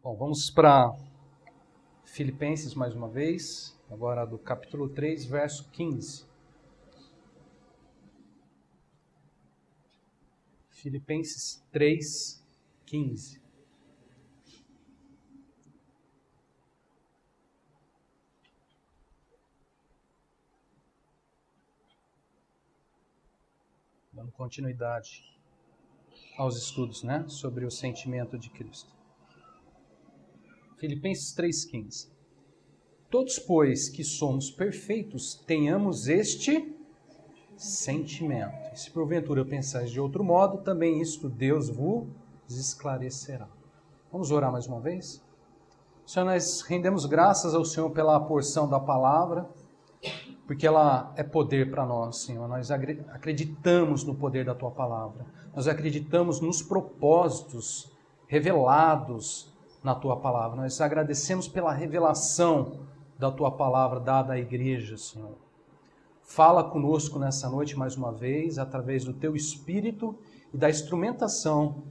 Bom, vamos para Filipenses mais uma vez, agora do capítulo 3, verso 15. Filipenses 3, 15. Dando continuidade aos estudos, sobre o sentimento de Cristo. Filipenses 3,15. Todos, pois, que somos perfeitos, tenhamos este sentimento. E se porventura pensais de outro modo, também isto Deus vos esclarecerá. Vamos orar mais uma vez? Senhor, nós rendemos graças ao Senhor pela porção da palavra, porque ela é poder para nós, Senhor. Nós acreditamos no poder da Tua palavra. Nós acreditamos nos propósitos revelados na Tua palavra. Nós agradecemos pela revelação da Tua palavra dada à igreja, Senhor. Fala conosco nessa noite mais uma vez, através do Teu Espírito e da instrumentação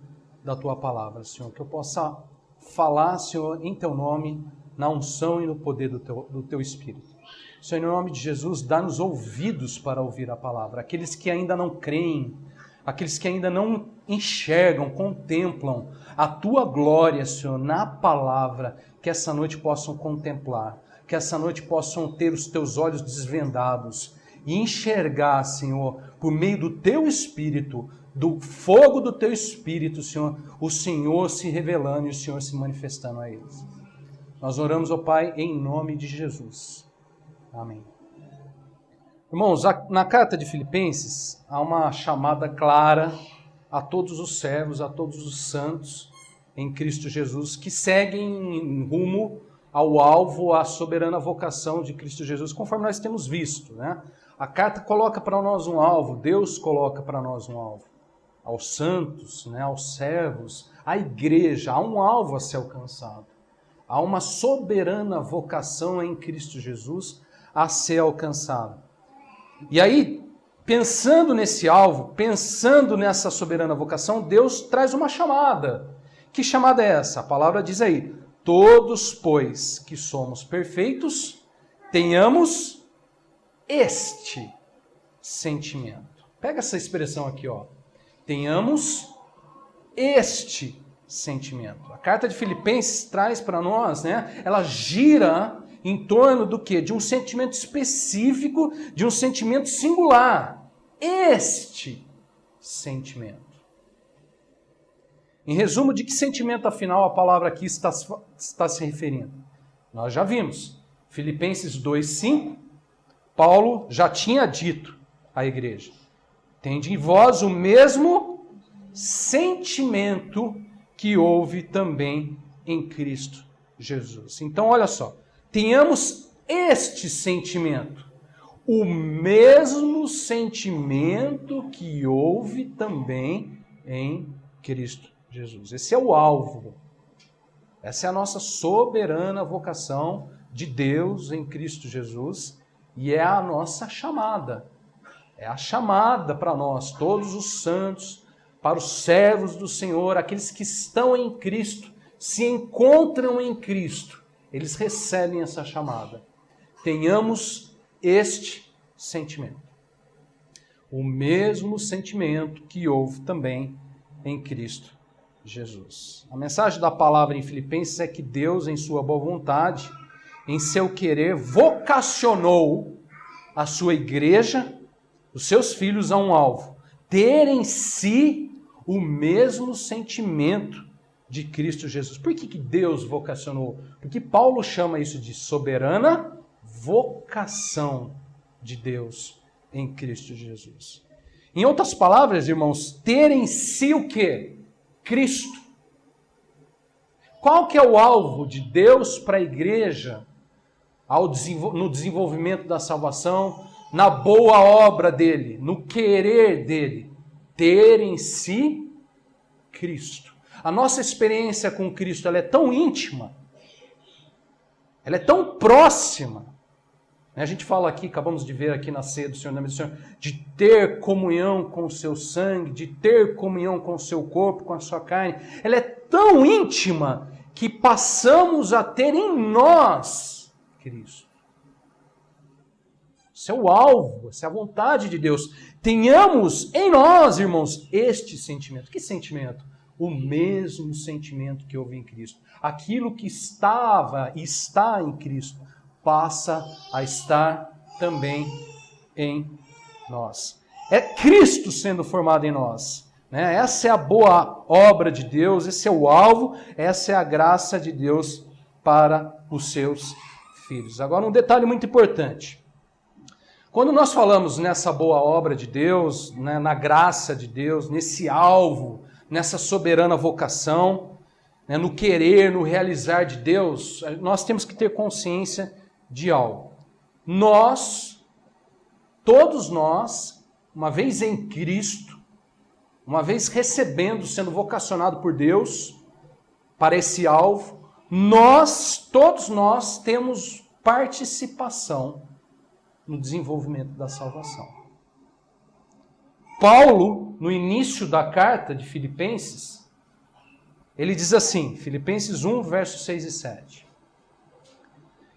da Tua palavra, Senhor. Que eu possa falar, Senhor, em Teu nome, na unção e no poder do Teu Espírito. Senhor, em nome de Jesus, dá-nos ouvidos para ouvir a palavra. Aqueles que ainda não creem, aqueles que ainda não enxergam, contemplam a Tua glória, Senhor, na palavra, que essa noite possam contemplar, que essa noite possam ter os Teus olhos desvendados e enxergar, Senhor, por meio do Teu Espírito, do fogo do Teu Espírito, Senhor, o Senhor se revelando e o Senhor se manifestando a eles. Nós oramos, ó Pai, em nome de Jesus. Amém. Irmãos, na carta de Filipenses, há uma chamada clara a todos os servos, a todos os santos em Cristo Jesus, que seguem rumo ao alvo, à soberana vocação de Cristo Jesus, conforme nós temos visto, A carta coloca para nós um alvo, Deus coloca para nós um alvo. Aos santos, aos servos, à igreja, há um alvo a ser alcançado. Há uma soberana vocação em Cristo Jesus a ser alcançada. E aí, pensando nesse alvo, pensando nessa soberana vocação, Deus traz uma chamada. Que chamada é essa? A palavra diz aí: todos, pois, que somos perfeitos, tenhamos este sentimento. Pega essa expressão aqui, tenhamos este sentimento. A carta de Filipenses traz para nós, ela gira em torno do quê? De um sentimento específico, de um sentimento singular. Este sentimento. Em resumo, de que sentimento, afinal, a palavra aqui está se referindo? Nós já vimos. Filipenses 2,5, Paulo já tinha dito à igreja: tende em vós o mesmo sentimento que houve também em Cristo Jesus. Então, olha só. Tenhamos este sentimento, o mesmo sentimento que houve também em Cristo Jesus. Esse é o alvo. Essa é a nossa soberana vocação de Deus em Cristo Jesus e é a nossa chamada. É a chamada para nós, todos os santos, para os servos do Senhor, aqueles que estão em Cristo, se encontram em Cristo. Eles recebem essa chamada. Tenhamos este sentimento. O mesmo sentimento que houve também em Cristo Jesus. A mensagem da palavra em Filipenses é que Deus, em sua boa vontade, em seu querer, vocacionou a sua igreja, os seus filhos, a um alvo. Ter em si o mesmo sentimento de Cristo Jesus. Por que Deus vocacionou? Porque Paulo chama isso de soberana vocação de Deus em Cristo Jesus. Em outras palavras, irmãos, ter em si o quê? Cristo. Qual que é o alvo de Deus para a igreja no desenvolvimento da salvação, na boa obra dele, no querer dele? Ter em si Cristo. A nossa experiência com Cristo ela é tão íntima, ela é tão próxima. A gente fala aqui, acabamos de ver aqui na ceia do Senhor, na missão, de ter comunhão com o seu sangue, de ter comunhão com o seu corpo, com a sua carne. Ela é tão íntima que passamos a ter em nós Cristo. Esse é o alvo, essa é a vontade de Deus. Tenhamos em nós, irmãos, este sentimento. Que sentimento? O mesmo sentimento que houve em Cristo. Aquilo que estava e está em Cristo passa a estar também em nós. É Cristo sendo formado em nós. Né? Essa é a boa obra de Deus, esse é o alvo, essa é a graça de Deus para os seus filhos. Agora, um detalhe muito importante. Quando nós falamos nessa boa obra de Deus, né, na graça de Deus, nesse alvo, nessa soberana vocação, né, no querer, no realizar de Deus, nós temos que ter consciência de algo. Nós, todos nós, uma vez em Cristo, uma vez recebendo, sendo vocacionado por Deus para esse alvo, todos nós temos participação no desenvolvimento da salvação. Paulo, no início da carta de Filipenses, ele diz assim, Filipenses 1, versos 6 e 7.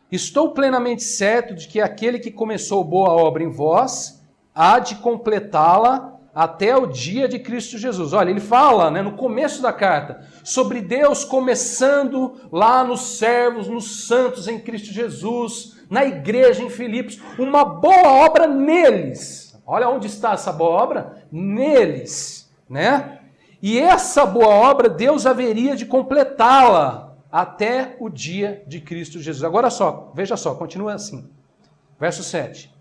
Estou plenamente certo de que aquele que começou boa obra em vós, há de completá-la até o dia de Cristo Jesus. Olha, ele fala, né, no começo da carta, sobre Deus começando lá nos servos, nos santos em Cristo Jesus, na igreja em Filipos, uma boa obra neles. Olha onde está essa boa obra? Neles, né? E essa boa obra Deus haveria de completá-la até o dia de Cristo Jesus. Agora só, veja só, continua assim. Verso 7.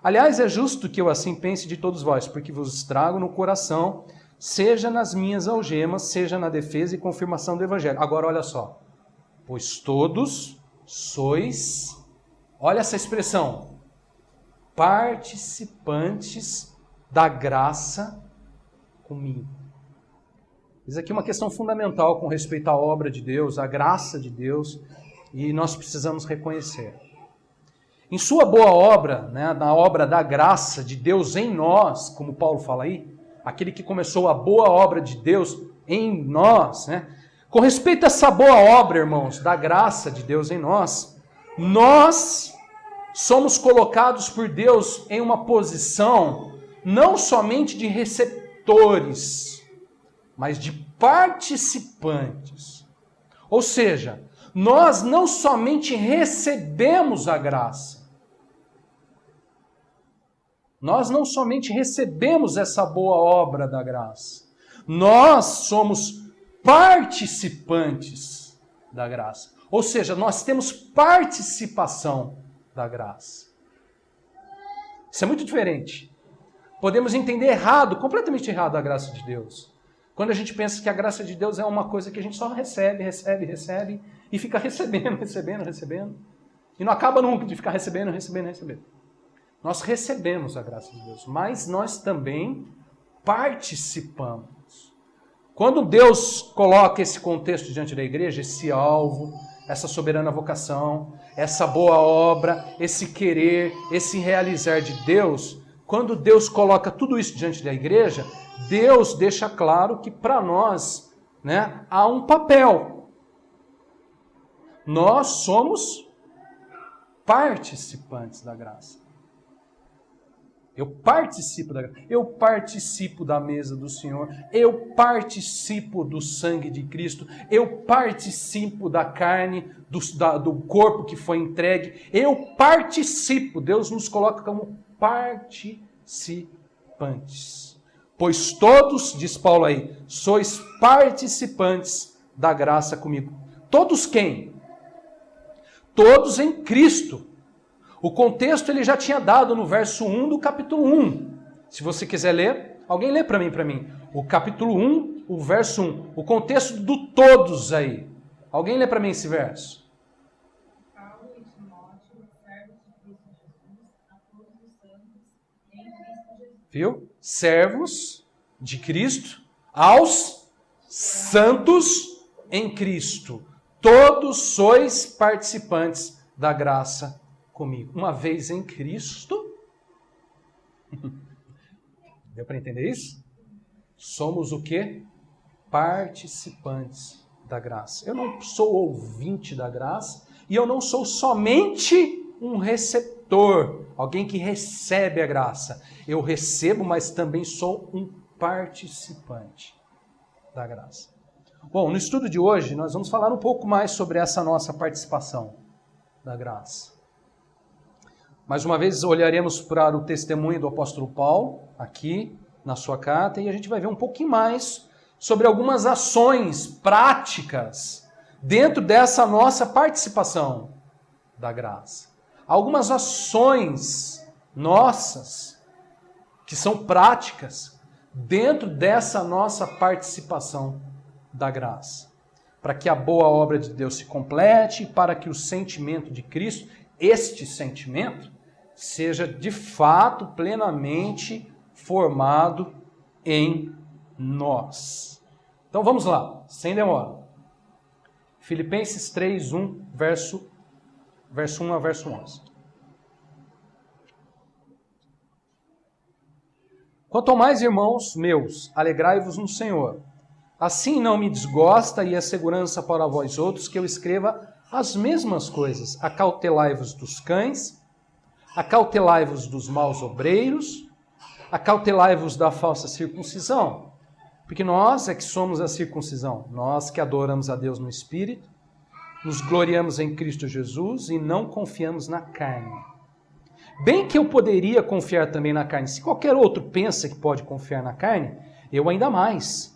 Aliás, é justo que eu assim pense de todos vós, porque vos trago no coração, seja nas minhas algemas, seja na defesa e confirmação do Evangelho. Agora olha só. Pois todos sois, olha essa expressão, participantes da graça comigo. Isso aqui é uma questão fundamental com respeito à obra de Deus, à graça de Deus, e nós precisamos reconhecer. Em sua boa obra, né, na obra da graça de Deus em nós, como Paulo fala aí, aquele que começou a boa obra de Deus em nós, né, com respeito a essa boa obra, irmãos, da graça de Deus em nós somos colocados por Deus em uma posição não somente de receptores, mas de participantes. Ou seja, nós não somente recebemos a graça, nós não somente recebemos essa boa obra da graça, nós somos participantes da graça. Ou seja, nós temos participação da graça. Isso é muito diferente. Podemos entender errado, completamente errado a graça de Deus. Quando a gente pensa que a graça de Deus é uma coisa que a gente só recebe e fica recebendo. E não acaba nunca de ficar recebendo. Nós recebemos a graça de Deus, mas nós também participamos. Quando Deus coloca esse contexto diante da igreja, esse alvo, essa soberana vocação, essa boa obra, esse querer, esse realizar de Deus, quando Deus coloca tudo isso diante da igreja, Deus deixa claro que para nós, né, há um papel. Nós somos participantes da graça. Eu participo da graça. Eu participo da mesa do Senhor. Eu participo do sangue de Cristo. Eu participo da carne, do corpo que foi entregue. Eu participo. Deus nos coloca como participantes. Pois todos, diz Paulo aí, sois participantes da graça comigo. Todos quem? Todos em Cristo. O contexto ele já tinha dado no verso 1 do capítulo 1. Se você quiser ler, alguém lê para mim. O capítulo 1, o verso 1. O contexto do todos aí. Alguém lê para mim esse verso. Paulo e Timóteo, servos de Cristo Jesus, a todos os santos em Cristo Jesus. Viu? Servos de Cristo aos santos em Cristo. Todos sois participantes da graça comigo. Uma vez em Cristo. Deu para entender isso? Somos o quê? Participantes da graça. Eu não sou ouvinte da graça e eu não sou somente um receptor, alguém que recebe a graça. Eu recebo, mas também sou um participante da graça. Bom, no estudo de hoje nós vamos falar um pouco mais sobre essa nossa participação da graça. Mais uma vez olharemos para o testemunho do apóstolo Paulo, aqui na sua carta, e a gente vai ver um pouquinho mais sobre algumas ações práticas dentro dessa nossa participação da graça. Algumas ações nossas que são práticas dentro dessa nossa participação da graça, para que a boa obra de Deus se complete, para que o sentimento de Cristo, este sentimento, seja de fato plenamente formado em nós. Então vamos lá, sem demora. Filipenses 3, 1, verso 1 a verso 11. Quanto ao mais, irmãos meus, alegrai-vos no Senhor. Assim não me desgosta e é segurança para vós outros que eu escreva as mesmas coisas. Acautelai-vos dos cães, acautelai-vos dos maus obreiros, acautelai-vos da falsa circuncisão. Porque nós é que somos a circuncisão, nós que adoramos a Deus no Espírito, nos gloriamos em Cristo Jesus e não confiamos na carne. Bem que eu poderia confiar também na carne. Se qualquer outro pensa que pode confiar na carne, eu ainda mais.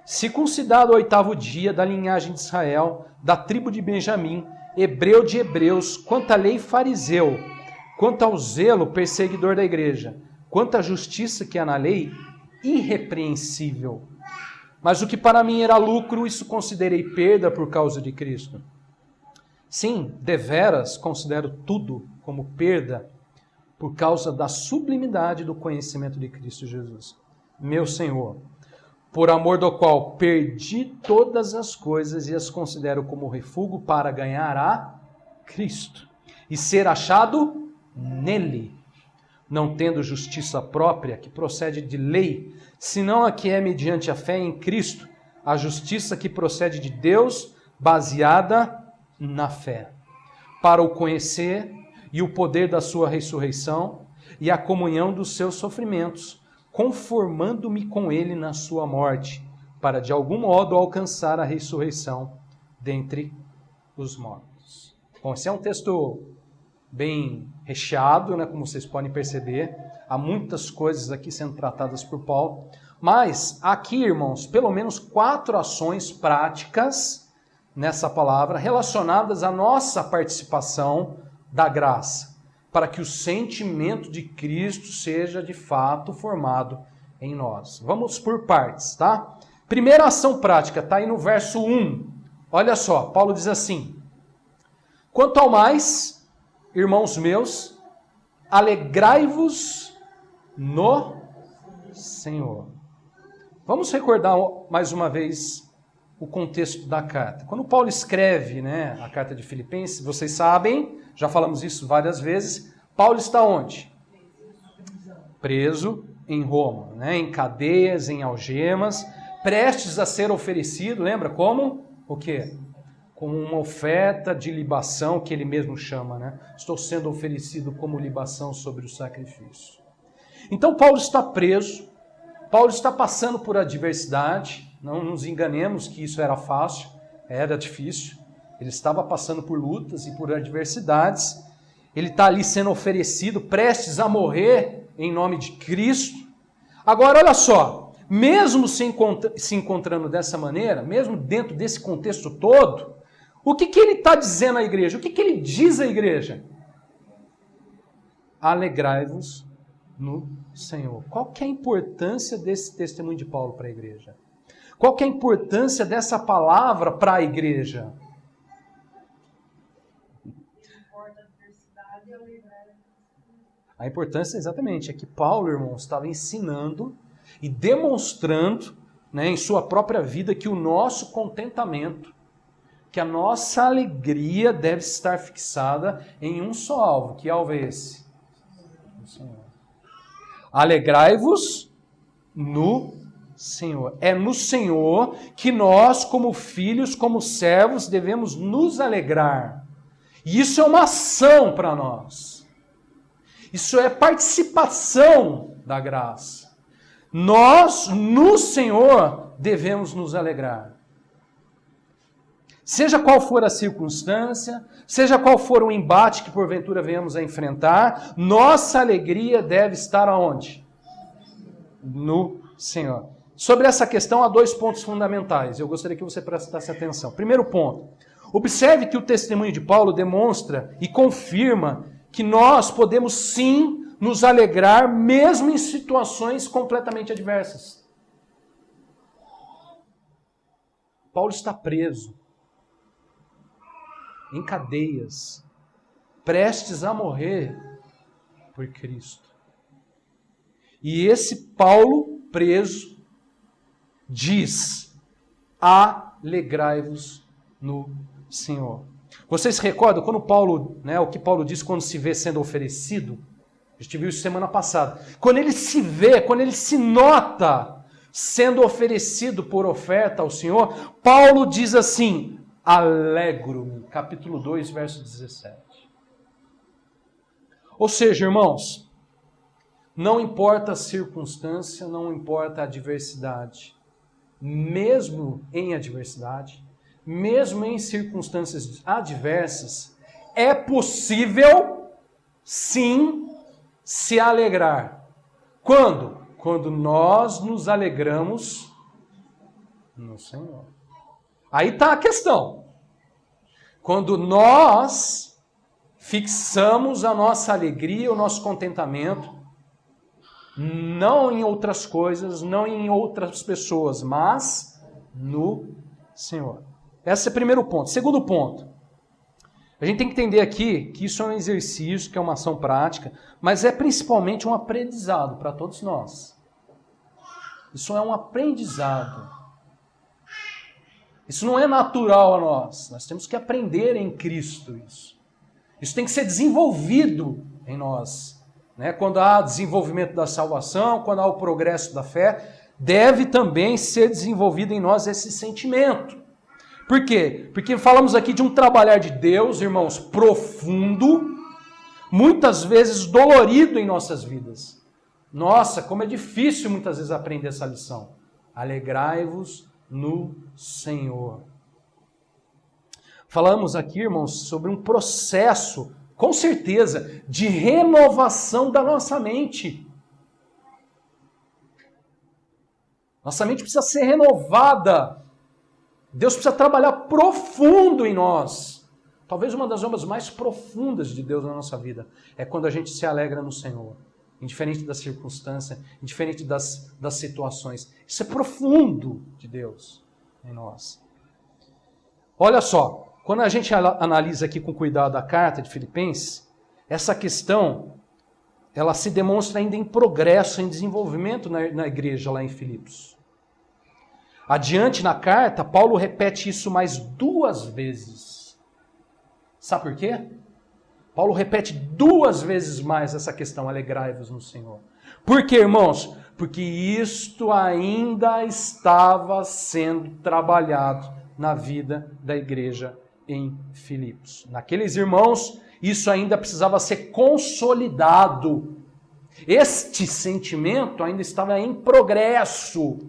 Circuncidado ao 8º dia, da linhagem de Israel, da tribo de Benjamim, hebreu de hebreus, quanto à lei fariseu, quanto ao zelo perseguidor da igreja, quanto à justiça que há na lei, irrepreensível. Mas o que para mim era lucro, isso considerei perda por causa de Cristo. Sim, deveras considero tudo como perda por causa da sublimidade do conhecimento de Cristo Jesus, meu Senhor, por amor do qual perdi todas as coisas e as considero como refúgio para ganhar a Cristo e ser achado nele, não tendo justiça própria que procede de lei, senão a que é mediante a fé em Cristo, a justiça que procede de Deus, baseada na fé, para o conhecer e o poder da sua ressurreição e a comunhão dos seus sofrimentos, conformando-me com ele na sua morte, para de algum modo alcançar a ressurreição dentre os mortos. Bom, esse é um texto bem recheado, né, como vocês podem perceber. Há muitas coisas aqui sendo tratadas por Paulo. Mas aqui, irmãos, pelo menos 4 ações práticas nessa palavra relacionadas à nossa participação da graça, para que o sentimento de Cristo seja de fato formado em nós. Vamos por partes, tá? Primeira ação prática, está aí no verso 1. Olha só, Paulo diz assim: quanto ao mais, irmãos meus, alegrai-vos no Senhor. Vamos recordar mais uma vez o contexto da carta. Quando Paulo escreve, né, a carta de Filipenses, vocês sabem, já falamos isso várias vezes, Paulo está onde? Preso em Roma, né, em cadeias, em algemas, prestes a ser oferecido, lembra como? O quê? Como uma oferta de libação, que ele mesmo chama, né? Estou sendo oferecido como libação sobre o sacrifício. Então Paulo está preso, Paulo está passando por adversidade, não nos enganemos que isso era fácil, era difícil. Ele estava passando por lutas e por adversidades. Ele está ali sendo oferecido, prestes a morrer em nome de Cristo. Agora, olha só, mesmo se encontrando dessa maneira, mesmo dentro desse contexto todo, o que ele está dizendo à igreja? O que ele diz à igreja? Alegrai-vos no Senhor. Qual que é a importância desse testemunho de Paulo para a igreja? Qual que é a importância dessa palavra para a igreja? A importância, exatamente, é que Paulo, irmão, estava ensinando e demonstrando, né, em sua própria vida que o nosso contentamento, que a nossa alegria deve estar fixada em um só alvo. Que alvo é esse? O Senhor. Alegrai-vos no Senhor. É no Senhor que nós, como filhos, como servos, devemos nos alegrar. E isso é uma ação para nós. Isso é participação da graça. Nós, no Senhor, devemos nos alegrar. Seja qual for a circunstância, seja qual for o embate que porventura venhamos a enfrentar, nossa alegria deve estar aonde? No Senhor. Sobre essa questão, há 2 pontos fundamentais. Eu gostaria que você prestasse atenção. Primeiro ponto. Observe que o testemunho de Paulo demonstra e confirma que nós podemos sim nos alegrar mesmo em situações completamente adversas. Paulo está preso, em cadeias, prestes a morrer por Cristo. E esse Paulo preso diz: alegrai-vos no Senhor. Vocês se recordam quando Paulo, o que Paulo diz quando se vê sendo oferecido? A gente viu isso semana passada. Quando ele se vê, quando ele se nota sendo oferecido por oferta ao Senhor, Paulo diz assim: alegro-me. Capítulo 2, verso 17. Ou seja, irmãos, não importa a circunstância, não importa a adversidade. Mesmo em adversidade, mesmo em circunstâncias adversas, é possível, sim, se alegrar. Quando? Quando nós nos alegramos no Senhor. Aí está a questão. Quando nós fixamos a nossa alegria, o nosso contentamento, não em outras coisas, não em outras pessoas, mas no Senhor. Esse é o primeiro ponto. Segundo ponto. A gente tem que entender aqui que isso é um exercício, que é uma ação prática, mas é principalmente um aprendizado para todos nós. Isso é um aprendizado. Isso não é natural a nós. Nós temos que aprender em Cristo isso. Isso tem que ser desenvolvido em nós. Quando há desenvolvimento da salvação, quando há o progresso da fé, deve também ser desenvolvido em nós esse sentimento. Por quê? Porque falamos aqui de um trabalhar de Deus, irmãos, profundo, muitas vezes dolorido em nossas vidas. Nossa, como é difícil muitas vezes aprender essa lição. Alegrai-vos no Senhor. Falamos aqui, irmãos, sobre um processo, com certeza, de renovação da nossa mente. Nossa mente precisa ser renovada. Deus precisa trabalhar profundo em nós. Talvez uma das obras mais profundas de Deus na nossa vida é quando a gente se alegra no Senhor. Indiferente da circunstância, indiferente das situações. Isso é profundo de Deus em nós. Olha só, quando a gente analisa aqui com cuidado a carta de Filipenses, essa questão, ela se demonstra ainda em progresso, em desenvolvimento na igreja lá em Filipos. Adiante na carta, Paulo repete isso mais 2 vezes. Sabe por quê? Paulo repete 2 vezes mais essa questão, alegrai-vos no Senhor. Por quê, irmãos? Porque isto ainda estava sendo trabalhado na vida da igreja em Filipos. Naqueles irmãos, isso ainda precisava ser consolidado. Este sentimento ainda estava em progresso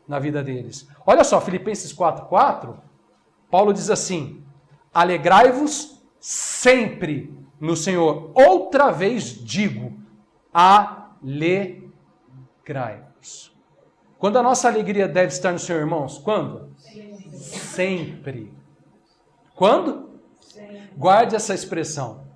na vida deles. Olha só, Filipenses 4:4, Paulo diz assim: alegrai-vos sempre no Senhor. Outra vez digo, alegrai-vos. Quando a nossa alegria deve estar no Senhor, irmãos? Quando? Sempre. Quando? Sempre. Guarde essa expressão.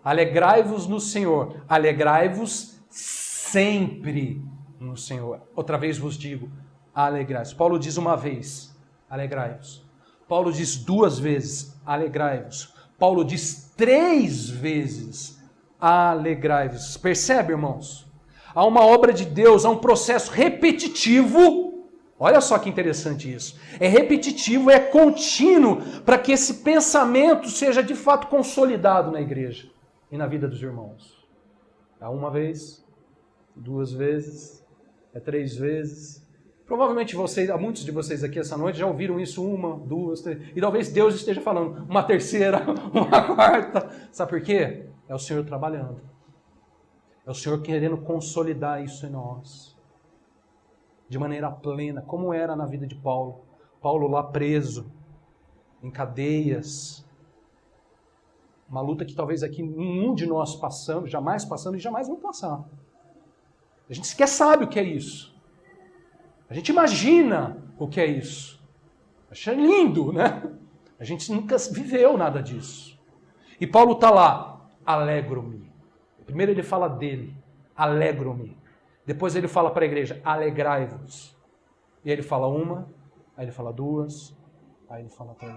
Alegrai-vos no Senhor. Alegrai-vos sempre no Senhor. Outra vez vos digo, alegrai-vos. Paulo diz uma vez, alegrai-vos. Paulo diz 2 vezes, alegrai-vos. Paulo diz 3 vezes, alegrai-vos. Percebe, irmãos? Há uma obra de Deus, há um processo repetitivo. Olha só que interessante isso. É repetitivo, é contínuo, para que esse pensamento seja de fato consolidado na igreja e na vida dos irmãos. É 1 vez, 2 vezes, é 3 vezes, Provavelmente muitos de vocês aqui essa noite já ouviram isso 1, 2, 3, e talvez Deus esteja falando uma terceira, uma quarta. Sabe por quê? É o Senhor trabalhando. É o Senhor querendo consolidar isso em nós. De maneira plena, como era na vida de Paulo. Paulo lá preso, em cadeias. Uma luta que talvez aqui nenhum de nós passamos, jamais passamos e jamais vamos passar. A gente sequer sabe o que é isso. A gente imagina o que é isso. Acha lindo, né? A gente nunca viveu nada disso. E Paulo está lá, alegro-me. Primeiro ele fala dele, alegro-me. Depois ele fala para a igreja, alegrai-vos. E aí ele fala uma, aí ele fala duas, aí ele fala três.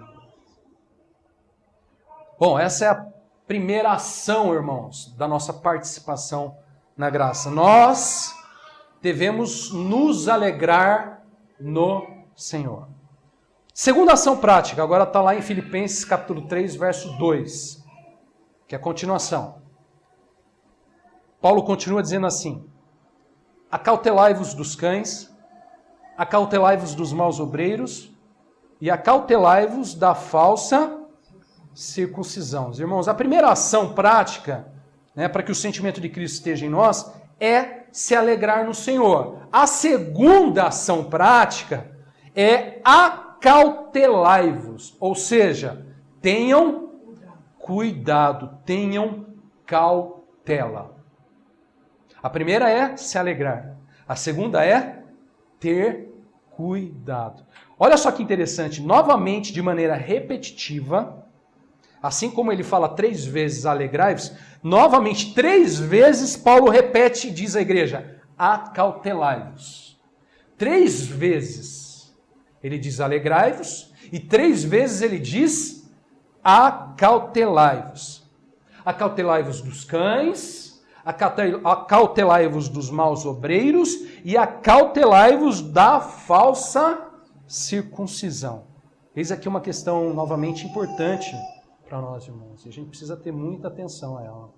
Bom, essa é a primeira ação, irmãos, da nossa participação na graça. Nós devemos nos alegrar no Senhor. Segunda ação prática, agora está lá em Filipenses capítulo 3, verso 2, que é a continuação. Paulo continua dizendo assim, acautelai-vos dos cães, acautelai-vos dos maus obreiros e acautelai-vos da falsa circuncisão. Irmãos, a primeira ação prática, né, para que o sentimento de Cristo esteja em nós, é se alegrar no Senhor. A segunda ação prática é acautelai-vos, ou seja, tenham cuidado, tenham cautela. A primeira é se alegrar, a segunda é ter cuidado. Olha só que interessante, novamente, de maneira repetitiva, assim como ele fala 3 vezes alegrai-vos, novamente 3 vezes Paulo repete e diz à igreja, acautelai-vos. 3 vezes ele diz alegrai-vos e 3 vezes ele diz acautelai-vos. Acautelai-vos dos cães, acautelai-vos dos maus obreiros e acautelai-vos da falsa circuncisão. Eis aqui uma questão novamente importante para nós, irmãos, e a gente precisa ter muita atenção a ela.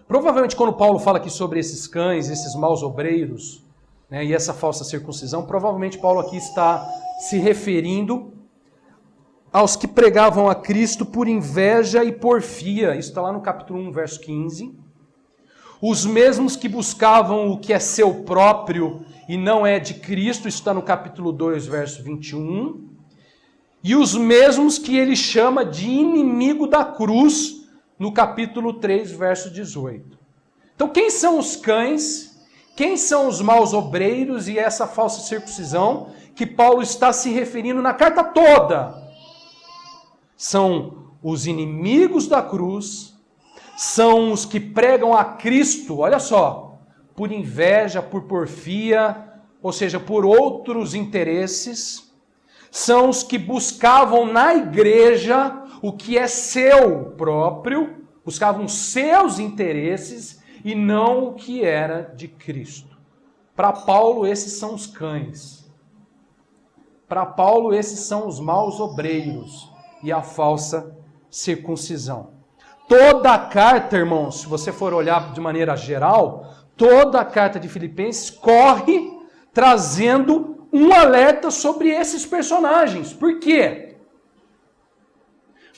Provavelmente quando Paulo fala aqui sobre esses cães, esses maus obreiros, né, e essa falsa circuncisão, provavelmente Paulo aqui está se referindo aos que pregavam a Cristo por inveja e porfia. Isso está lá no capítulo 1, verso 15. Os mesmos que buscavam o que é seu próprio e não é de Cristo, isso está no capítulo 2, verso 21. E os mesmos que ele chama de inimigo da cruz, no capítulo 3, verso 18. Então, quem são os cães? Quem são os maus obreiros e essa falsa circuncisão que Paulo está se referindo na carta toda? São os inimigos da cruz, são os que pregam a Cristo, olha só, por inveja, por porfia, ou seja, por outros interesses. São os que buscavam na igreja o que é seu próprio, buscavam seus interesses e não o que era de Cristo. Para Paulo, esses são os cães. Para Paulo, esses são os maus obreiros e a falsa circuncisão. Toda a carta, irmãos, se você for olhar de maneira geral, toda a carta de Filipenses corre trazendo um alerta sobre esses personagens. Por quê?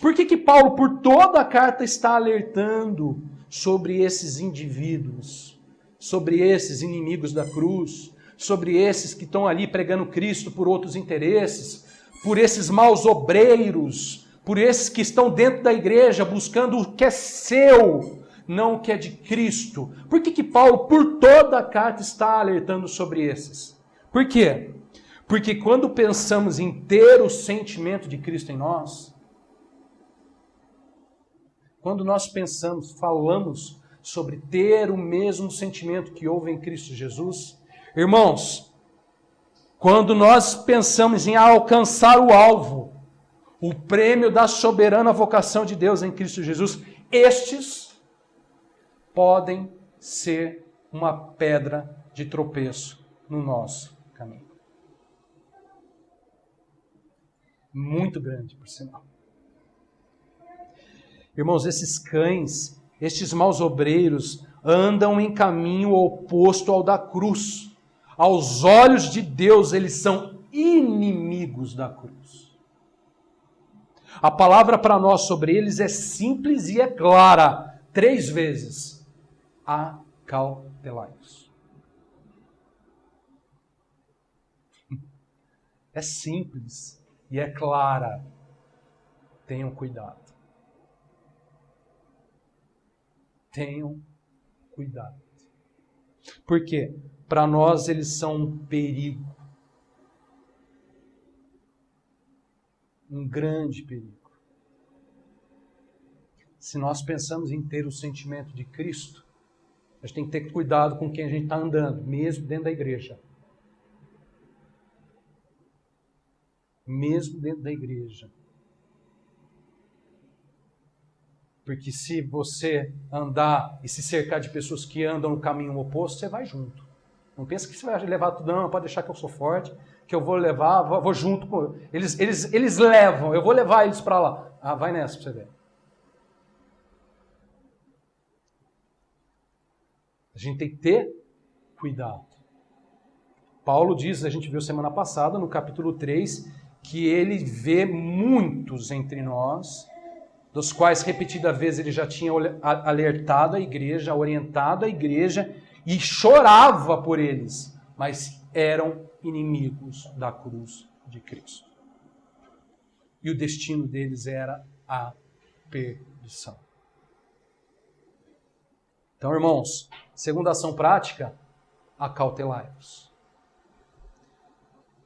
Por que Paulo, por toda a carta, está alertando sobre esses indivíduos, sobre esses inimigos da cruz, sobre esses que estão ali pregando Cristo por outros interesses, por esses maus obreiros, por esses que estão dentro da igreja buscando o que é seu, não o que é de Cristo? Por que Paulo, por toda a carta, está alertando sobre esses? Por quê? Porque quando pensamos em ter o sentimento de Cristo em nós, quando nós pensamos, falamos sobre ter o mesmo sentimento que houve em Cristo Jesus, irmãos, quando nós pensamos em alcançar o alvo, o prêmio da soberana vocação de Deus em Cristo Jesus, estes podem ser uma pedra de tropeço no nosso caminho. Muito grande, por sinal. Irmãos, esses cães, estes maus obreiros, andam em caminho oposto ao da cruz, Aos olhos de Deus, eles são inimigos da cruz. A palavra para nós sobre eles é simples e é clara. 3 vezes. Acautelai-vos. É simples e é clara. Tenham cuidado. Tenham cuidado. Por quê? Para nós eles são um perigo. Um grande perigo. Se nós pensamos em ter o sentimento de Cristo, a gente tem que ter cuidado com quem a gente está andando, mesmo dentro da igreja. Mesmo dentro da igreja. Porque se você andar e se cercar de pessoas que andam no caminho oposto, você vai junto. Não pensa que você vai levar tudo, não, pode deixar que eu sou forte, que eu vou levar, vou junto com eles. Eles levam, eu vou levar eles para lá. Ah, vai nessa para você ver. A gente tem que ter cuidado. Paulo diz, a gente viu semana passada, no capítulo 3, que ele vê muitos entre nós, dos quais repetida vez ele já tinha alertado a igreja, orientado a igreja e chorava por eles, mas eram inimigos da cruz de Cristo. E o destino deles era a perdição. Então, irmãos, segunda ação prática, acautelai-vos.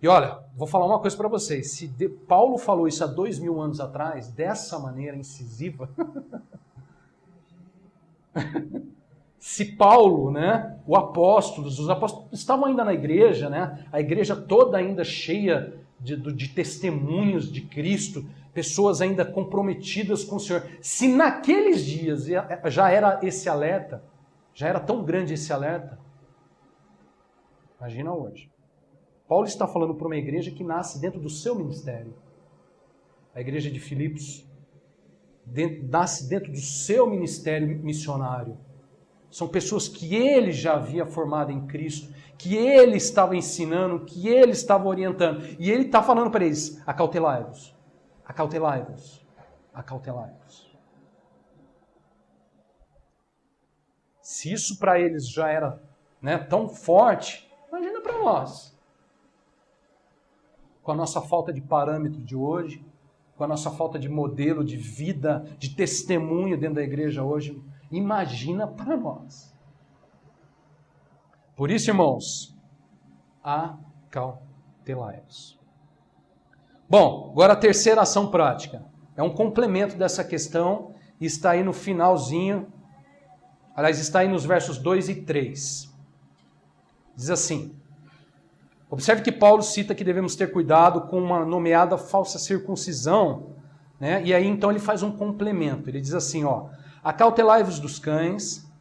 E olha, vou falar uma coisa para vocês. Se Paulo falou isso há 2000 anos atrás, dessa maneira incisiva, se Paulo, né, os apóstolos estavam ainda na igreja, né, a igreja toda ainda cheia de testemunhos de Cristo, pessoas ainda comprometidas com o Senhor. Se naqueles dias já era esse alerta, já era tão grande esse alerta, imagina hoje. Paulo está falando para uma igreja que nasce dentro do seu ministério. A igreja de Filipos nasce dentro do seu ministério missionário. São pessoas que ele já havia formado em Cristo, que ele estava ensinando, que ele estava orientando. E ele está falando para eles, acautelai-vos, acautelai-vos, acautelai-vos. Se isso para eles já era, né, tão forte, imagina para nós. Com a nossa falta de parâmetro de hoje, com a nossa falta de modelo de vida, de testemunho dentro da igreja hoje, imagina para nós. Por isso, irmãos, acautelai-vos. Bom, agora a terceira ação prática. É um complemento dessa questão e está aí no finalzinho, aliás, está aí nos versos 2 e 3. Diz assim: observe que Paulo cita que devemos ter cuidado com uma nomeada falsa circuncisão, né? E aí então ele faz um complemento. Ele diz assim, ó: acautelai-vos dos cães,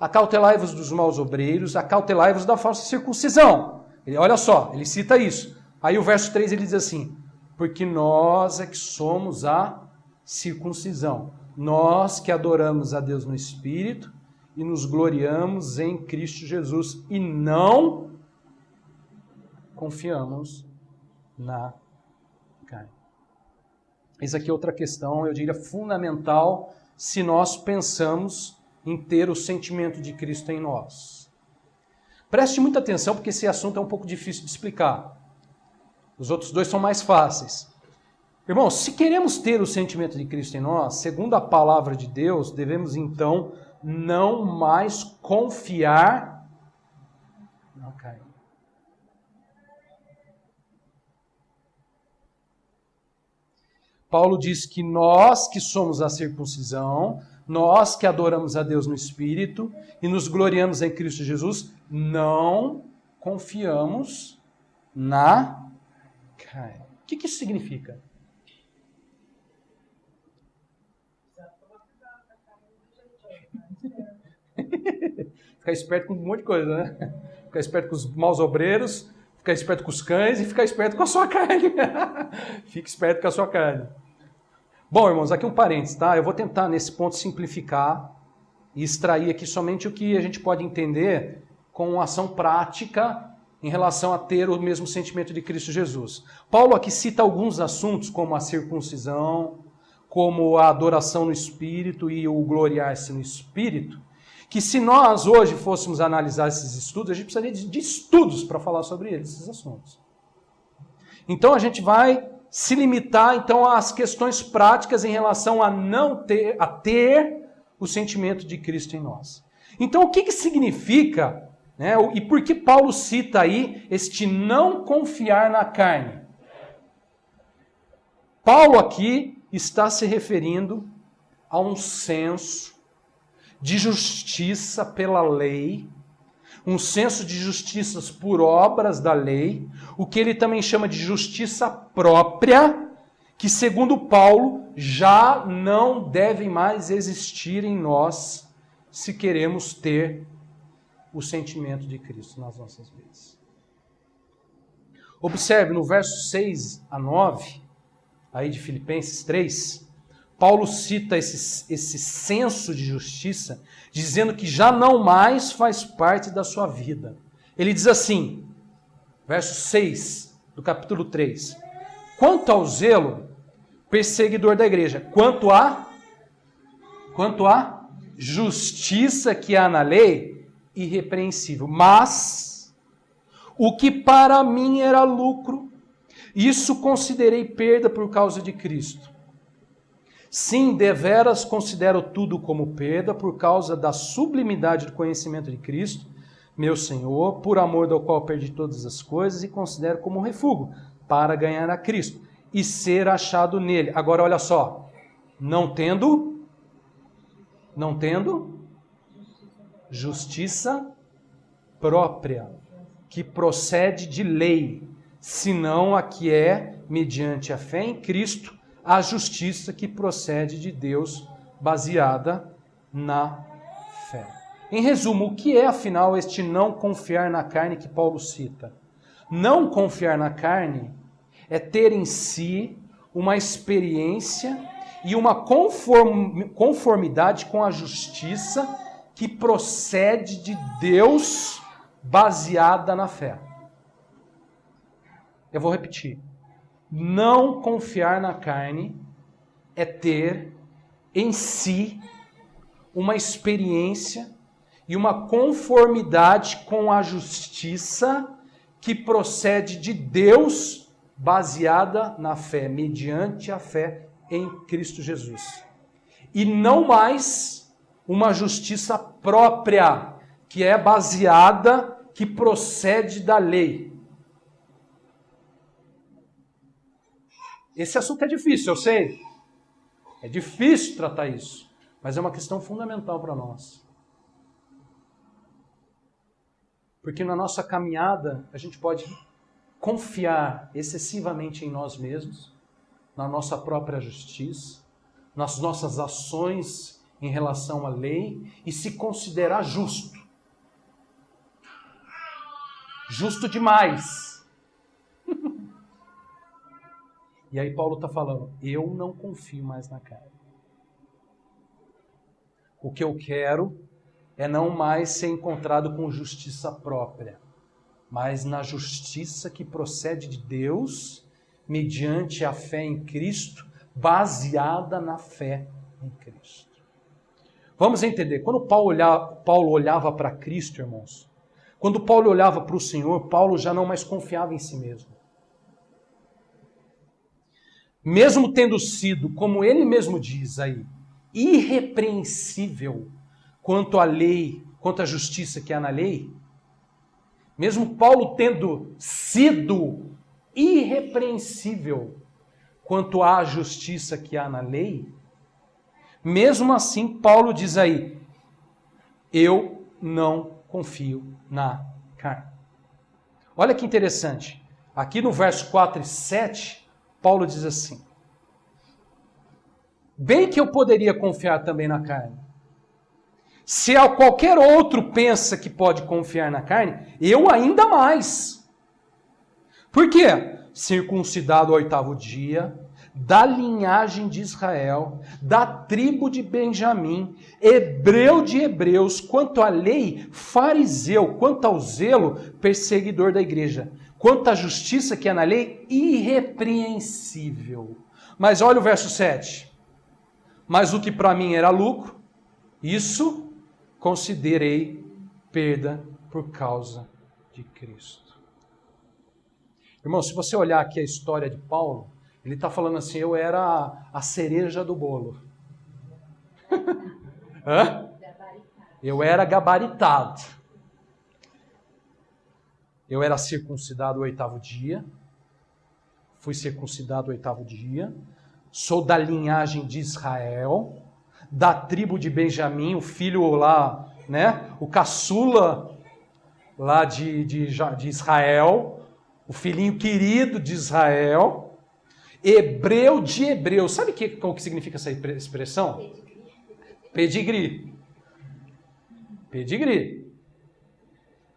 acautelai-vos dos maus obreiros, acautelai-vos da falsa circuncisão. Olha só, ele cita isso. Aí o verso 3 ele diz assim: porque nós é que somos a circuncisão, nós que adoramos a Deus no Espírito e nos gloriamos em Cristo Jesus e não confiamos na carne. Essa aqui é outra questão, eu diria fundamental, se nós pensamos em ter o sentimento de Cristo em nós. Preste muita atenção, porque esse assunto é um pouco difícil de explicar. Os outros dois são mais fáceis. Irmãos, se queremos ter o sentimento de Cristo em nós, segundo a palavra de Deus, devemos então não mais confiar na carne. Paulo diz que nós que somos a circuncisão, nós que adoramos a Deus no Espírito e nos gloriamos em Cristo Jesus, não confiamos na carne. O que isso significa? Ficar esperto com um monte de coisa, né? Ficar esperto com os maus obreiros, ficar esperto com os cães e ficar esperto com a sua carne. Fique esperto com a sua carne. Bom, irmãos, aqui um parênteses, tá? Eu vou tentar, nesse ponto, simplificar e extrair aqui somente o que a gente pode entender com ação prática em relação a ter o mesmo sentimento de Cristo Jesus. Paulo aqui cita alguns assuntos, como a circuncisão, como a adoração no Espírito e o gloriar-se no Espírito, que se nós hoje fôssemos analisar esses estudos, a gente precisaria de estudos para falar sobre eles, esses assuntos. Então a gente vai se limitar então às questões práticas em relação a ter o sentimento de Cristo em nós. Então o que significa, né, e por que Paulo cita aí este não confiar na carne? Paulo aqui está se referindo a um senso de justiça pela lei, um senso de justiças por obras da lei, o que ele também chama de justiça própria, que segundo Paulo já não deve mais existir em nós se queremos ter o sentimento de Cristo nas nossas vidas. Observe no verso 6 a 9, aí de Filipenses 3, Paulo cita esse senso de justiça, dizendo que já não mais faz parte da sua vida. Ele diz assim, verso 6 do capítulo 3, quanto ao zelo, perseguidor da igreja, quanto à justiça que há na lei, irrepreensível. Mas o que para mim era lucro, isso considerei perda por causa de Cristo. Sim, deveras considero tudo como perda por causa da sublimidade do conhecimento de Cristo, meu Senhor, por amor do qual perdi todas as coisas e considero como refúgio para ganhar a Cristo e ser achado nele. Agora olha só, não tendo justiça própria, que procede de lei, senão a que é, mediante a fé em Cristo, a justiça que procede de Deus, baseada na fé. Em resumo, o que é, afinal, este não confiar na carne que Paulo cita? Não confiar na carne é ter em si uma experiência e uma conformidade com a justiça que procede de Deus, baseada na fé. Eu vou repetir. Não confiar na carne é ter em si uma experiência e uma conformidade com a justiça que procede de Deus, baseada na fé, mediante a fé em Cristo Jesus. E não mais uma justiça própria, que é baseada, que procede da lei. Esse assunto é difícil, eu sei. É difícil tratar isso, mas é uma questão fundamental para nós. Porque na nossa caminhada, a gente pode confiar excessivamente em nós mesmos, na nossa própria justiça, nas nossas ações em relação à lei e se considerar justo. Justo demais. E aí Paulo está falando, eu não confio mais na carne. O que eu quero é não mais ser encontrado com justiça própria, mas na justiça que procede de Deus, mediante a fé em Cristo, baseada na fé em Cristo. Vamos entender, quando Paulo olhava para Cristo, irmãos, quando Paulo olhava para o Senhor, Paulo já não mais confiava em si mesmo. Mesmo tendo sido, como ele mesmo diz aí, irrepreensível quanto à lei, quanto à justiça que há na lei, mesmo Paulo tendo sido irrepreensível quanto à justiça que há na lei, mesmo assim Paulo diz aí, eu não confio na carne. Olha que interessante, aqui no verso 4 e 7, Paulo diz assim, bem que eu poderia confiar também na carne. Se qualquer outro pensa que pode confiar na carne, eu ainda mais. Por quê? Circuncidado ao 8º dia, da linhagem de Israel, da tribo de Benjamim, hebreu de hebreus, quanto à lei, fariseu, quanto ao zelo, perseguidor da igreja, quanto à justiça que é na lei, irrepreensível. Mas olha o verso 7. Mas o que para mim era lucro, isso considerei perda por causa de Cristo. Irmão, se você olhar aqui a história de Paulo, ele está falando assim, eu era a cereja do bolo. Hã? Eu era gabaritado. Eu era circuncidado o 8º dia. Fui circuncidado o 8º dia. Sou da linhagem de Israel, da tribo de Benjamim, o filho lá, né? O caçula lá de Israel, o filhinho querido de Israel, hebreu de hebreus. Sabe o que significa essa expressão? Pedigree. Pedigree.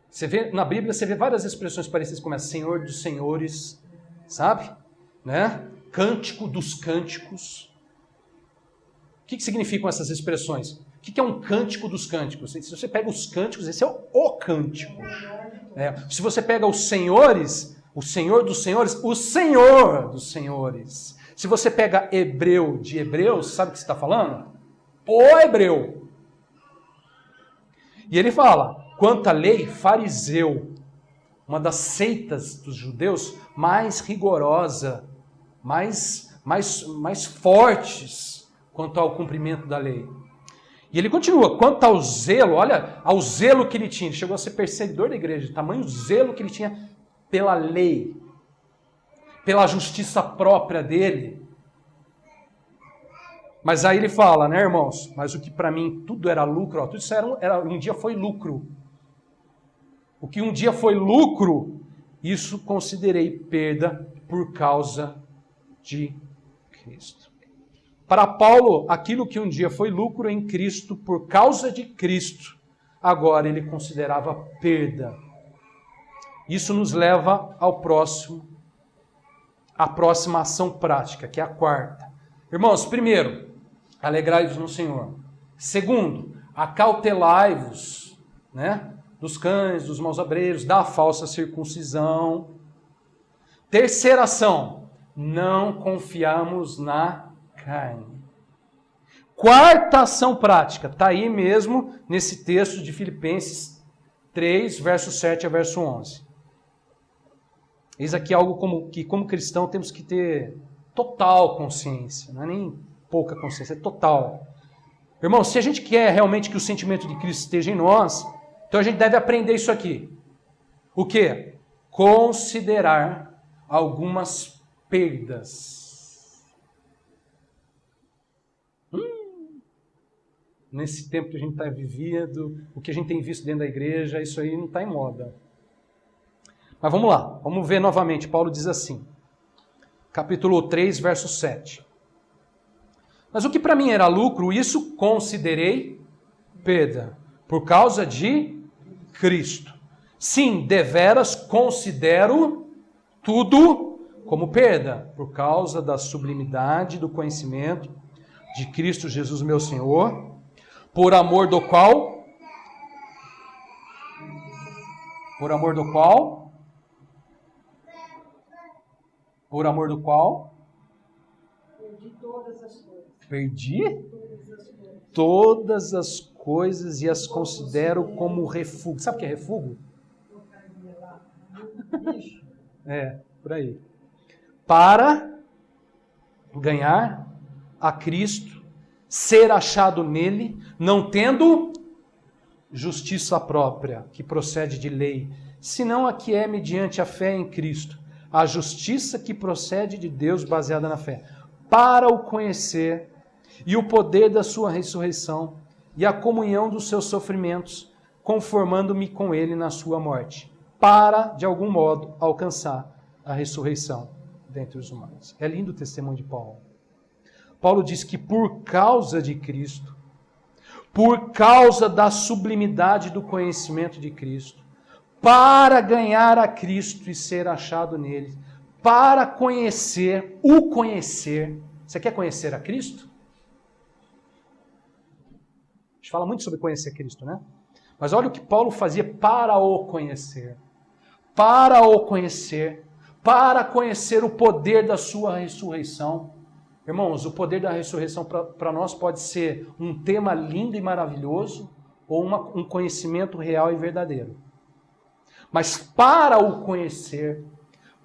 Você vê, na Bíblia você vê várias expressões parecidas como Senhor dos Senhores, sabe? Né? Cântico dos cânticos. O que significam essas expressões? O que é um cântico dos cânticos? Se você pega os cânticos, esse é o cântico. Se você pega os senhores, o Senhor dos Senhores, o Senhor dos Senhores. Se você pega hebreu de hebreus, sabe o que você está falando? O hebreu. E ele fala, quanto à lei, fariseu, uma das seitas dos judeus mais rigorosa, mais fortes quanto ao cumprimento da lei. E ele continua, quanto ao zelo, olha, ao zelo que ele tinha, ele chegou a ser perseguidor da igreja, o tamanho zelo que ele tinha pela lei, pela justiça própria dele. Mas aí ele fala, né, irmãos, mas o que para mim tudo era lucro, ó, tudo isso um dia foi lucro. O que um dia foi lucro, isso considerei perda por causa de Cristo. Para Paulo, aquilo que um dia foi lucro em Cristo, por causa de Cristo, agora ele considerava perda. Isso nos leva à próxima ação prática, que é a quarta. Irmãos, primeiro, alegrai-vos no Senhor. Segundo, acautelai-vos, né, dos cães, dos maus obreiros, da falsa circuncisão. Terceira ação, não confiamos na carne. Quarta ação prática, está aí mesmo nesse texto de Filipenses 3, verso 7 a verso 11. Eis aqui algo que como cristão temos que ter total consciência, não é nem pouca consciência, é total. Irmão, se a gente quer realmente que o sentimento de Cristo esteja em nós, então a gente deve aprender isso aqui. O quê? Considerar algumas perdas. Nesse tempo que a gente está vivendo, o que a gente tem visto dentro da igreja, isso aí não está em moda. Mas vamos lá, vamos ver novamente. Paulo diz assim, capítulo 3, verso 7. Mas o que para mim era lucro, isso considerei perda, por causa de Cristo. Sim, deveras considero tudo como perda, por causa da sublimidade do conhecimento de Cristo Jesus meu Senhor, por amor do qual perdi todas as coisas e as considero como refúgio. Sabe o que é refúgio? Por aí. Para ganhar a Cristo, ser achado nele, não tendo justiça própria, que procede de lei, senão a que é mediante a fé em Cristo, a justiça que procede de Deus baseada na fé, para o conhecer e o poder da sua ressurreição e a comunhão dos seus sofrimentos, conformando-me com ele na sua morte, para, de algum modo, alcançar a ressurreição dentre os humanos. É lindo o testemunho de Paulo. Paulo diz que por causa de Cristo, por causa da sublimidade do conhecimento de Cristo, para ganhar a Cristo e ser achado nele, para conhecer, o conhecer. Você quer conhecer a Cristo? A gente fala muito sobre conhecer Cristo, né? Mas olha o que Paulo fazia para o conhecer. Para o conhecer. Para conhecer o poder da sua ressurreição. Irmãos, o poder da ressurreição para nós pode ser um tema lindo e maravilhoso ou um conhecimento real e verdadeiro. Mas para o conhecer,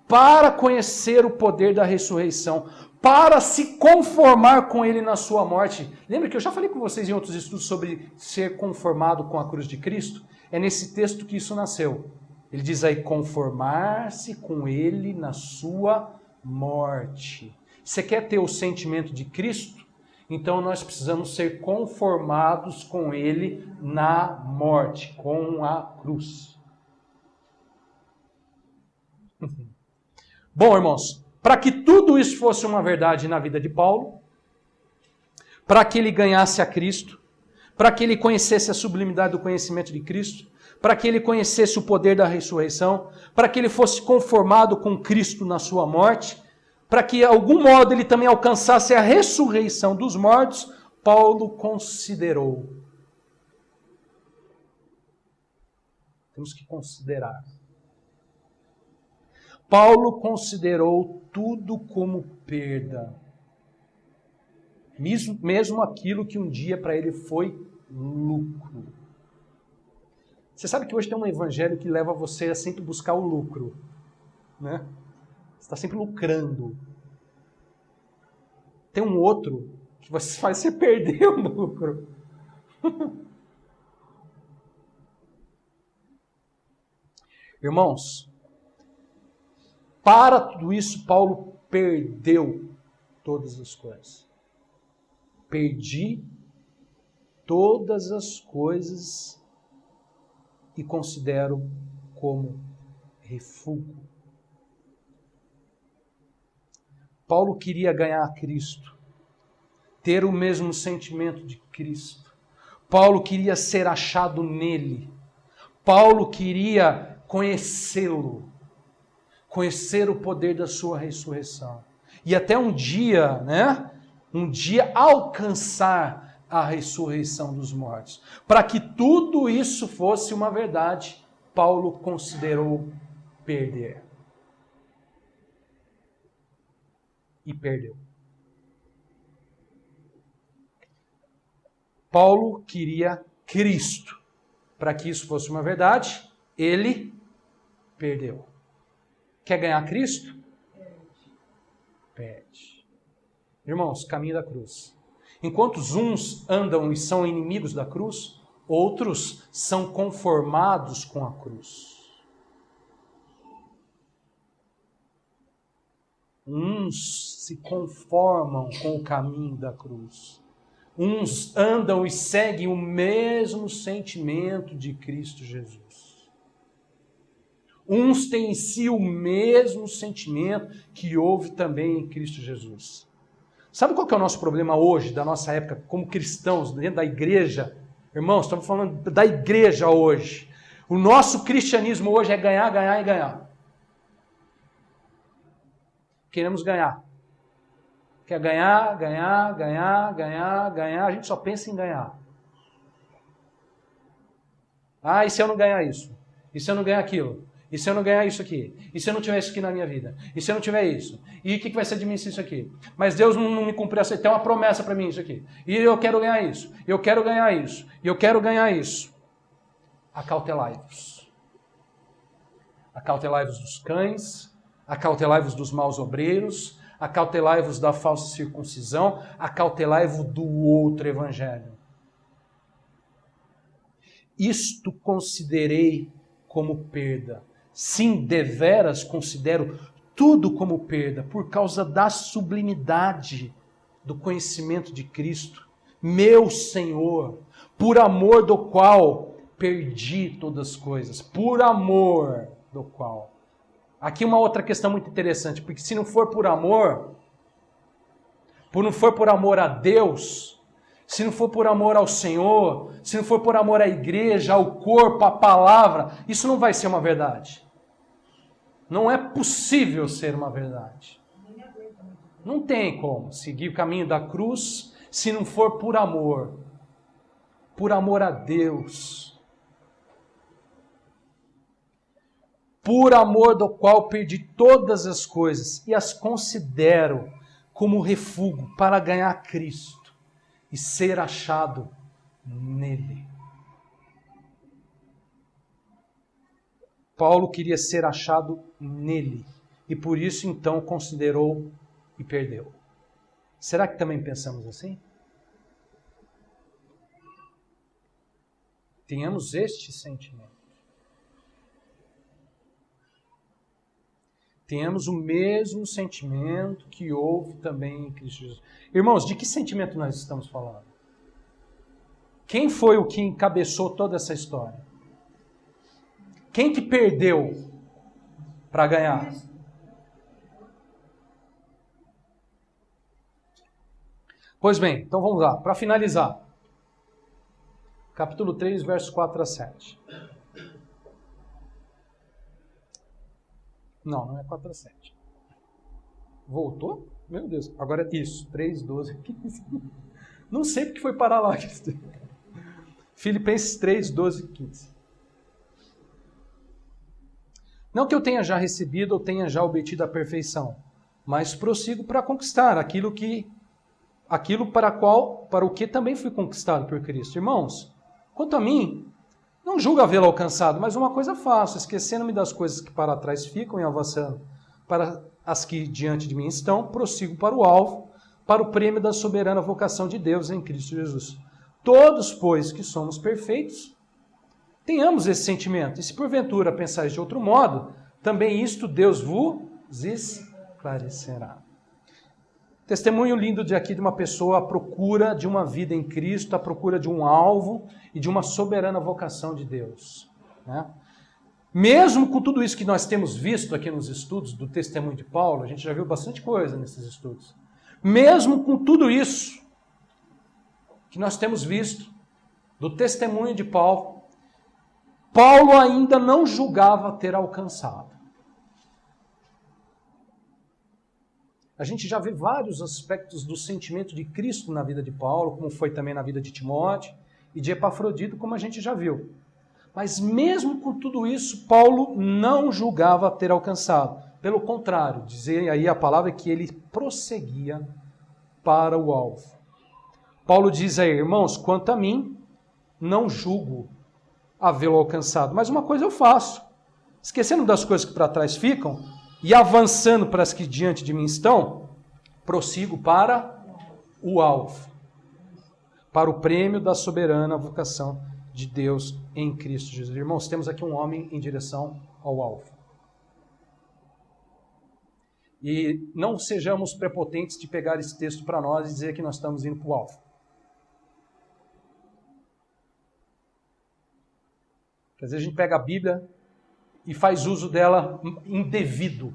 para conhecer o poder da ressurreição, para se conformar com ele na sua morte. Lembra que eu já falei com vocês em outros estudos sobre ser conformado com a cruz de Cristo? É nesse texto que isso nasceu. Ele diz aí, conformar-se com ele na sua morte. Você quer ter o sentimento de Cristo? Então nós precisamos ser conformados com ele na morte, com a cruz. Bom, irmãos, para que tudo isso fosse uma verdade na vida de Paulo, para que ele ganhasse a Cristo, para que ele conhecesse a sublimidade do conhecimento de Cristo, para que ele conhecesse o poder da ressurreição, para que ele fosse conformado com Cristo na sua morte, para que de algum modo ele também alcançasse a ressurreição dos mortos, Paulo considerou. Temos que considerar. Paulo considerou tudo como perda. Mesmo aquilo que um dia para ele foi lucro. Você sabe que hoje tem um evangelho que leva você a sempre buscar o lucro, né? Você está sempre lucrando. Tem um outro que faz você perder o lucro. Irmãos, para tudo isso, Paulo perdeu todas as coisas. Perdi todas as coisas e considero como refúgio. Paulo queria ganhar a Cristo, ter o mesmo sentimento de Cristo. Paulo queria ser achado nele. Paulo queria conhecê-lo, conhecer o poder da sua ressurreição. E até um dia, né? Um dia alcançar a ressurreição dos mortos. Para que tudo isso fosse uma verdade, Paulo considerou perder. E perdeu. Paulo queria Cristo. Para que isso fosse uma verdade, ele perdeu. Quer ganhar Cristo? Perde. Irmãos, caminho da cruz. Enquanto uns andam e são inimigos da cruz, outros são conformados com a cruz. Uns se conformam com o caminho da cruz. Uns andam e seguem o mesmo sentimento de Cristo Jesus. Uns têm em si o mesmo sentimento que houve também em Cristo Jesus. Sabe qual que é o nosso problema hoje, da nossa época, como cristãos, dentro da igreja? Irmãos, estamos falando da igreja hoje. O nosso cristianismo hoje é ganhar, ganhar e ganhar. Queremos ganhar. Quer ganhar, ganhar, ganhar, ganhar, ganhar. A gente só pensa em ganhar. Ah, e se eu não ganhar isso? E se eu não ganhar aquilo? E se eu não ganhar isso aqui? E se eu não tiver isso aqui na minha vida? E se eu não tiver isso? E o que vai ser de mim se isso aqui? Mas Deus não me cumpriu essa. Tem uma promessa para mim isso aqui. E eu quero ganhar isso. Eu quero ganhar isso. E eu quero ganhar isso. Acautelai-vos. Acautelai-vos dos cães. Acautelai-vos dos maus obreiros. Acautelai-vos da falsa circuncisão. Acautelai-vos do outro evangelho. Isto considerei como perda. Sim, deveras considero tudo como perda, por causa da sublimidade do conhecimento de Cristo, meu Senhor, por amor do qual perdi todas as coisas, por amor do qual. Aqui uma outra questão muito interessante, porque se não for por amor, não for por amor a Deus, se não for por amor ao Senhor, se não for por amor à igreja, ao corpo, à palavra, isso não vai ser uma verdade. Não é possível ser uma verdade. Não tem como seguir o caminho da cruz se não for por amor a Deus, por amor do qual perdi todas as coisas e as considero como refúgio para ganhar Cristo e ser achado nele. Paulo queria ser achado nele e por isso então considerou e perdeu. Será que também pensamos assim? Tenhamos este sentimento. Tenhamos o mesmo sentimento que houve também em Cristo Jesus. Irmãos, de que sentimento nós estamos falando? Quem foi o que encabeçou toda essa história? Quem que perdeu para ganhar? Pois bem, então vamos lá, para finalizar. Capítulo 3, versos 4 a 7. Não é 4 a 7. Voltou? Meu Deus. Agora isso. 3, 12, 15. Não sei porque foi parar lá. Filipenses 3, 12 e 15. Não que eu tenha já recebido ou tenha já obtido a perfeição, mas prossigo para conquistar aquilo para o que também fui conquistado por Cristo. Irmãos, quanto a mim, não julgo havê-lo alcançado, mas uma coisa faço, esquecendo-me das coisas que para trás ficam e avançando para as que diante de mim estão, prossigo para o alvo, para o prêmio da soberana vocação de Deus em Cristo Jesus. Todos, pois, que somos perfeitos, tenhamos esse sentimento. E se porventura pensais de outro modo, também isto Deus vos esclarecerá. Testemunho lindo de aqui de uma pessoa à procura de uma vida em Cristo, à procura de um alvo e de uma soberana vocação de Deus. Né? Mesmo com tudo isso que nós temos visto aqui nos estudos do testemunho de Paulo, a gente já viu bastante coisa nesses estudos. Mesmo com tudo isso que nós temos visto do testemunho de Paulo, Paulo ainda não julgava ter alcançado. A gente já vê vários aspectos do sentimento de Cristo na vida de Paulo, como foi também na vida de Timóteo e de Epafrodito, como a gente já viu. Mas mesmo com tudo isso, Paulo não julgava ter alcançado. Pelo contrário, dizia aí a palavra que ele prosseguia para o alvo. Paulo diz aí, irmãos, quanto a mim, não julgo havê-lo alcançado. Mas uma coisa eu faço, esquecendo das coisas que para trás ficam, e avançando para as que diante de mim estão, prossigo para o alvo, para o prêmio da soberana vocação de Deus em Cristo Jesus. Irmãos, temos aqui um homem em direção ao alvo. E não sejamos prepotentes de pegar esse texto para nós e dizer que nós estamos indo para o alvo. Às vezes a gente pega a Bíblia e faz uso dela indevido.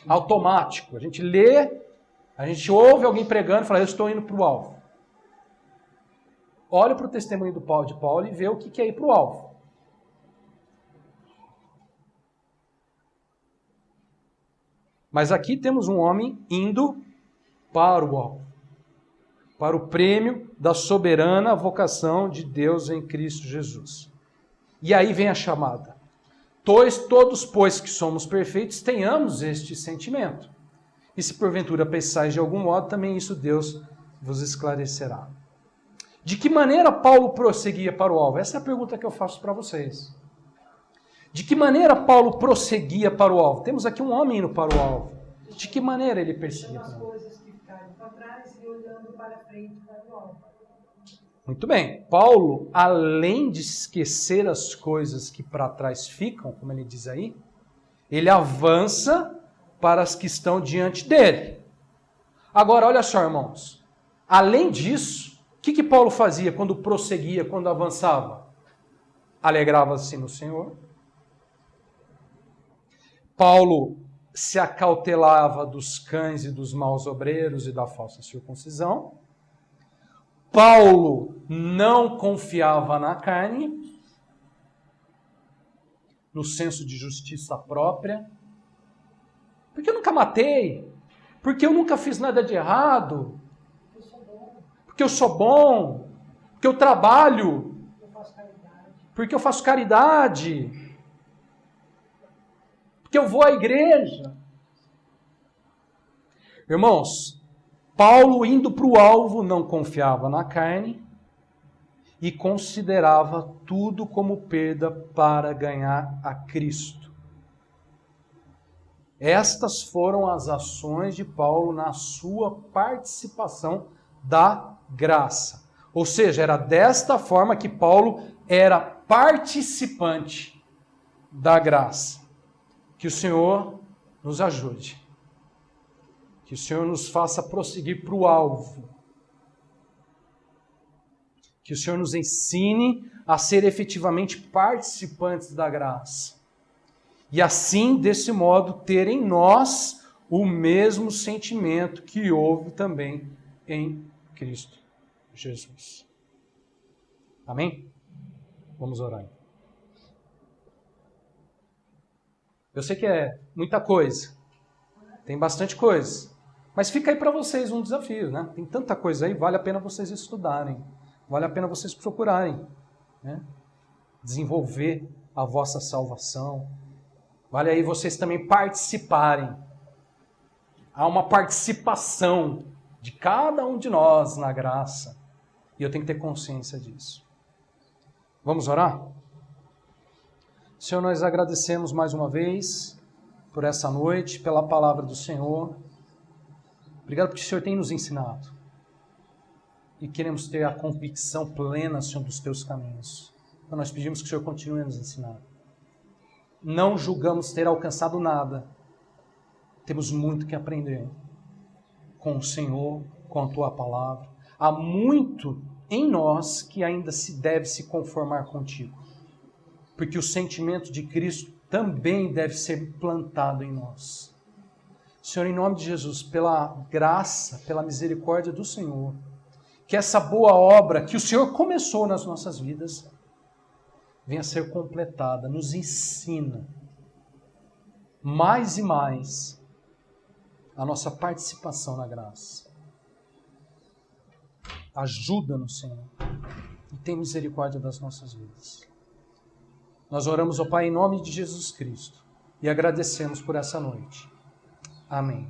Automático. A gente lê, a gente ouve alguém pregando e fala, eu estou indo para o alvo. Olha para o testemunho de Paulo e vê o que é ir para o alvo. Mas aqui temos um homem indo para o alvo, para o prêmio da soberana vocação de Deus em Cristo Jesus. E aí vem a chamada. Todos, pois, que somos perfeitos, tenhamos este sentimento. E se porventura pensais de algum modo, também isso Deus vos esclarecerá. De que maneira Paulo prosseguia para o alvo? Essa é a pergunta que eu faço para vocês. De que maneira Paulo prosseguia para o alvo? Temos aqui um homem indo para o alvo. De que maneira ele perseguia para o alvo? Muito bem. Paulo, além de esquecer as coisas que para trás ficam, como ele diz aí, ele avança para as que estão diante dele. Agora, olha só, irmãos. Além disso, o que Paulo fazia quando prosseguia, quando avançava? Alegrava-se no Senhor. Paulo se acautelava dos cães e dos maus obreiros e da falsa circuncisão. Paulo não confiava na carne. no senso de justiça própria, porque eu nunca matei, porque eu nunca fiz nada de errado, porque eu sou bom, porque eu trabalho, porque eu faço caridade, porque eu vou à igreja. Irmãos, Paulo, indo para o alvo, não confiava na carne e considerava tudo como perda para ganhar a Cristo. Estas foram as ações de Paulo na sua participação da graça. Ou seja, era desta forma que Paulo era participante da graça. Que o Senhor nos ajude. Que o Senhor nos faça prosseguir para o alvo. Que o Senhor nos ensine a ser efetivamente participantes da graça. E assim, desse modo, ter em nós o mesmo sentimento que houve também em Cristo Jesus. Amém? Vamos orar. Eu sei que é muita coisa. Tem bastante coisa. Mas fica aí para vocês um desafio, né? Tem tanta coisa aí, vale a pena vocês estudarem. Vale a pena vocês procurarem, né? Desenvolver a vossa salvação. Vale aí vocês também participarem. Há uma participação de cada um de nós na graça. E eu tenho que ter consciência disso. Vamos orar? Senhor, nós agradecemos mais uma vez por essa noite, pela palavra do Senhor. Obrigado porque o Senhor tem nos ensinado. E queremos ter a convicção plena, Senhor, dos teus caminhos. Então nós pedimos que o Senhor continue a nos ensinar. Não julgamos ter alcançado nada. Temos muito que aprender com o Senhor, com a tua palavra. Há muito em nós que ainda se deve se conformar contigo. Porque o sentimento de Cristo também deve ser plantado em nós. Senhor, em nome de Jesus, pela graça, pela misericórdia do Senhor, que essa boa obra que o Senhor começou nas nossas vidas venha a ser completada. Nos ensina mais e mais a nossa participação na graça. Ajuda-nos, Senhor, e tem misericórdia das nossas vidas. Nós oramos, ó Pai, em nome de Jesus Cristo e agradecemos por essa noite. Amém.